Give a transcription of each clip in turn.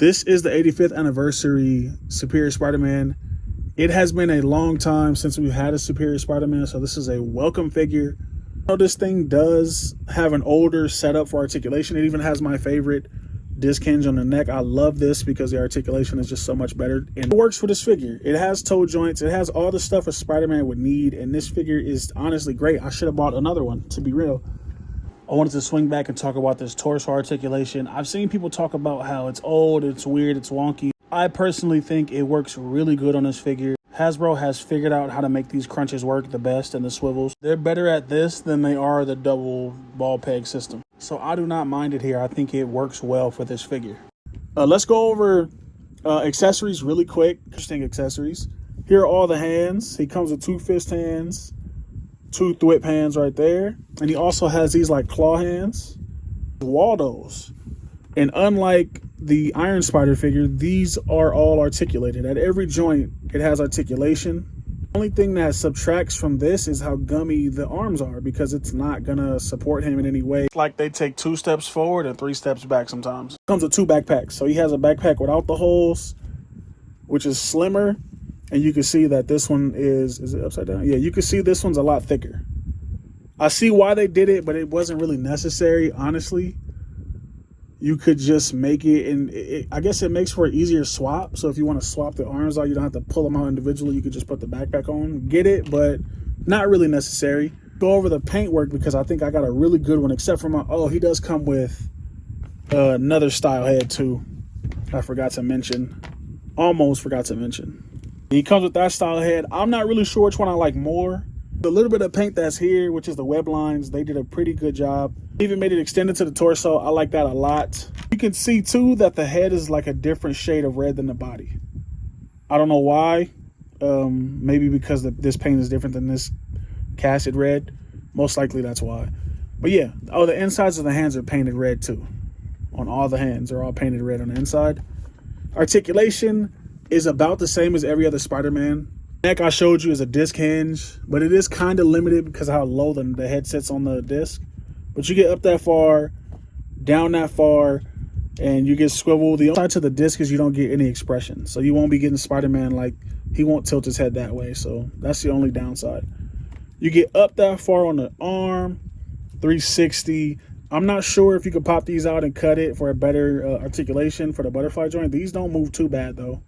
This is the 85th anniversary Superior Spider-Man. It has been a long time since we've had a Superior Spider-Man, so this is a welcome figure. This thing does have an older setup for articulation. It even has my favorite disc hinge on the neck. I love this because the articulation is just so much better, and it works for this figure. It has toe joints. It has all the stuff a Spider-Man would need, and this figure is honestly great. I should have bought another one, to be real. I wanted to swing back and talk about this torso articulation. I've seen people talk about how it's old, it's weird, it's wonky. I personally think it works really good on this figure. Hasbro has figured out how to make these crunches work the best and the swivels. They're better at this than they are the double ball peg system. So I do not mind it here. I think it works well for this figure. Let's go over accessories really quick. Interesting accessories. Here are all the hands. He comes with 2 fist hands, 2 thwip hands right there. And he also has these like claw hands. Waldos. And unlike the Iron Spider figure, these are all articulated. At every joint, it has articulation. The only thing that subtracts from this is how gummy the arms are, because it's not gonna support him in any way. It's like they take 2 steps forward and 3 steps back sometimes. Comes with 2 backpacks. So he has a backpack without the holes, which is slimmer. And you can see that this one is it upside down? Yeah, you can see this one's a lot thicker. I see why they did it, but it wasn't really necessary, honestly. You could just make it, and I guess it makes for an easier swap. So if you want to swap the arms out, you don't have to pull them out individually. You could just put the backpack on. Get it, but not really necessary. Go over the paintwork because I think I got a really good one, except for my, oh, he does come with another style head too. I forgot to mention. Almost forgot to mention. He comes with that style head. I'm not really sure which one I like more. The little bit of paint that's here, which is the web lines, they did a pretty good job. Even made it extended to the torso. I like that a lot. You can see too that the head is like a different shade of red than the body. I don't know why. Maybe because this paint is different than this casted red. Most likely that's why. But yeah, oh, the insides of the hands are painted red too. On all the hands, they're all painted red on the inside. Articulation is about the same as every other Spider-Man. Neck I showed you is a disc hinge, but it is kind of limited because of how low the head sits on the disc. But you get up that far, down that far, and you get swivel. The side to the disc is you don't get any expression. So you won't be getting Spider-Man, like, he won't tilt his head that way. So that's the only downside. You get up that far on the arm, 360. I'm not sure if you could pop these out and cut it for a better articulation for the butterfly joint. These don't move too bad though.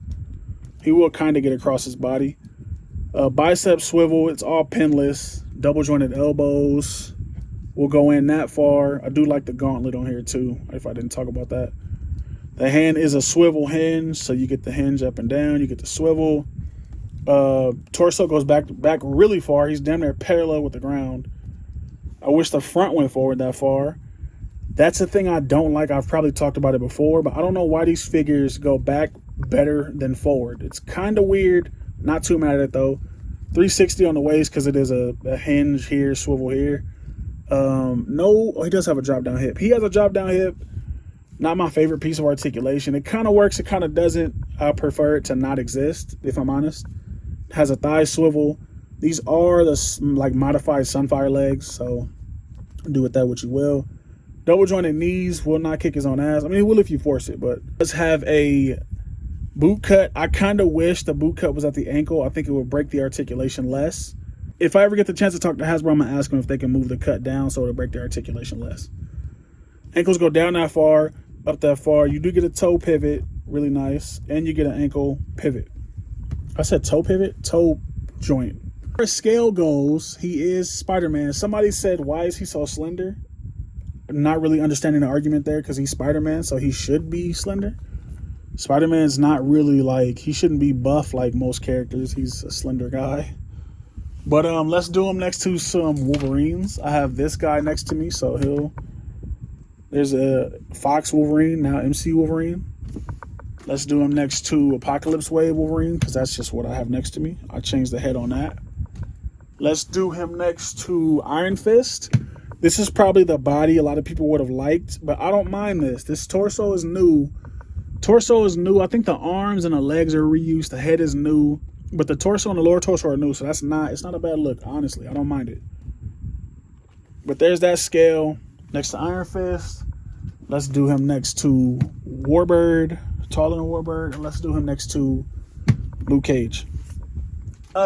He will kind of get across his body. Bicep swivel, it's all pinless. Double jointed elbows. We'll go in that far. I do like the gauntlet on here too, if I didn't talk about that. The hand is a swivel hinge, so you get the hinge up and down, you get the swivel. Torso goes back really far. He's damn near parallel with the ground. I wish the front went forward that far. That's the thing I don't like. I've probably talked about it before, but I don't know why these figures go back better than forward. It's kind of weird. Not too mad at it though. 360 on the waist because it is a hinge here, swivel here. No, he does have a drop down hip. He has a drop down hip. Not my favorite piece of articulation. It kind of works, it kind of doesn't. I prefer it to not exist, if I'm honest. It has a thigh swivel. These are the like modified Sunfire legs, so do with that what you will. Double jointed knees, will not kick his own ass. I mean, it will if you force it, but let's have a boot cut. I kind of wish the boot cut was at the ankle. I think it would break the articulation less. If I ever get the chance to talk to Hasbro, I'm going to ask them if they can move the cut down so it'll break the articulation less. Ankles go down that far, up that far. You do get a toe pivot, really nice, and you get an ankle pivot. I said toe pivot? Toe joint. As scale goes, he is Spider-Man. Somebody said, why is he so slender? Not really understanding the argument there because he's Spider-Man, so he should be slender. Spider-Man's not really like, he shouldn't be buff like most characters. He's a slender guy. But let's do him next to some Wolverines. I have this guy next to me, so there's a Fox Wolverine, now MC Wolverine. Let's do him next to Apocalypse Wave Wolverine, because that's just what I have next to me. I changed the head on that. Let's do him next to Iron Fist. This is probably the body a lot of people would have liked, but I don't mind this. This torso is new. Torso is new. I think the arms and the legs are reused. The head is new. But the torso and the lower torso are new, so it's not a bad look, honestly. I don't mind it. But there's that scale next to Iron Fist. Let's do him next to Warbird. taller than Warbird, and let's do him next to Luke Cage.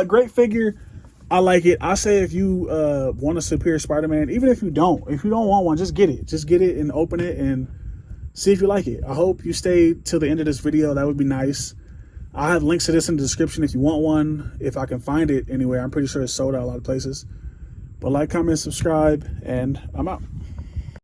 Great figure. I like it. I say if you want a Superior Spider-Man, even if you don't want one, just get it. Just get it and open it and see if you like it. I hope you stay till the end of this video. That would be nice. I'll have links to this in the description if you want one, if I can find it anywhere. I'm pretty sure it's sold out a lot of places. But like, comment, subscribe, and I'm out.